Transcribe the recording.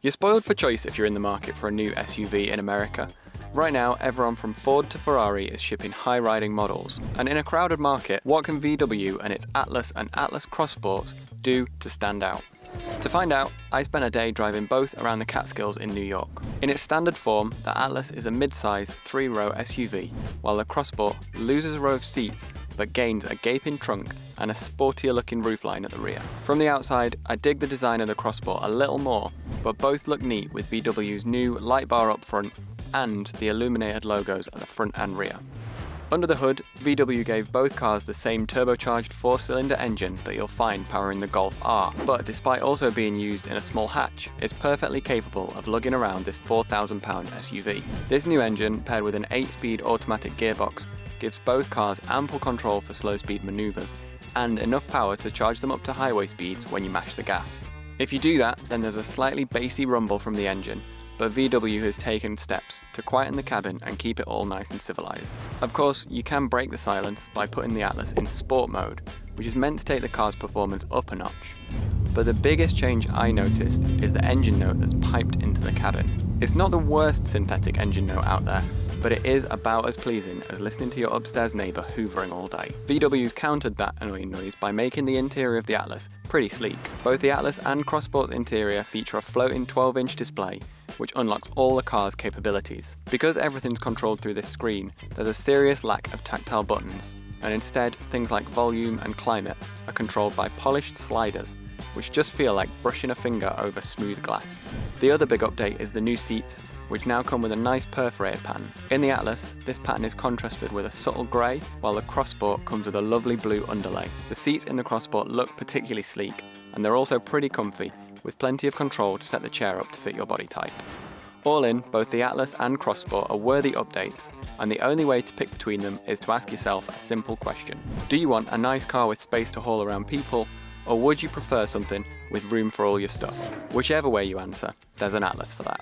You're spoiled for choice if you're in the market for a new SUV in America. Right now, everyone from Ford to Ferrari is shipping high-riding models, and in a crowded market, what can VW and its Atlas and Atlas Cross Sports do to stand out? To find out, I spent a day driving both around the Catskills in New York. In its standard form, the Atlas is a mid-size 3-row SUV, while the Cross Sport loses a row of seats but gains a gaping trunk and a sportier-looking roofline at the rear. From the outside, I dig the design of the Cross Sport a little more, but both look neat with VW's new light bar up front and the illuminated logos at the front and rear. Under the hood, VW gave both cars the same turbocharged 4-cylinder engine that you'll find powering the Golf R, but despite also being used in a small hatch, is perfectly capable of lugging around this 4,000-pound SUV. This new engine, paired with an 8-speed automatic gearbox, gives both cars ample control for slow-speed maneuvers, and enough power to charge them up to highway speeds when you mash the gas. If you do that, then there's a slightly bassy rumble from the engine, but VW has taken steps to quieten the cabin and keep it all nice and civilized. Of course, you can break the silence by putting the Atlas in sport mode, which is meant to take the car's performance up a notch. But the biggest change I noticed is the engine note that's piped into the cabin. It's not the worst synthetic engine note out there, but it is about as pleasing as listening to your upstairs neighbour hoovering all day. VW's countered that annoying noise by making the interior of the Atlas pretty sleek. Both the Atlas and Cross Sport's interior feature a floating 12-inch display, which unlocks all the car's capabilities. Because everything's controlled through this screen, there's a serious lack of tactile buttons, and instead things like volume and climate are controlled by polished sliders, which just feel like brushing a finger over smooth glass. The other big update is the new seats, which now come with a nice perforated pattern. In the Atlas, this pattern is contrasted with a subtle grey, while the Cross Sport comes with a lovely blue underlay. The seats in the Cross Sport look particularly sleek, and they're also pretty comfy, with plenty of control to set the chair up to fit your body type. All in, both the Atlas and Cross Sport are worthy updates, and the only way to pick between them is to ask yourself a simple question. Do you want a nice car with space to haul around people, or would you prefer something with room for all your stuff? Whichever way you answer, there's an Atlas for that.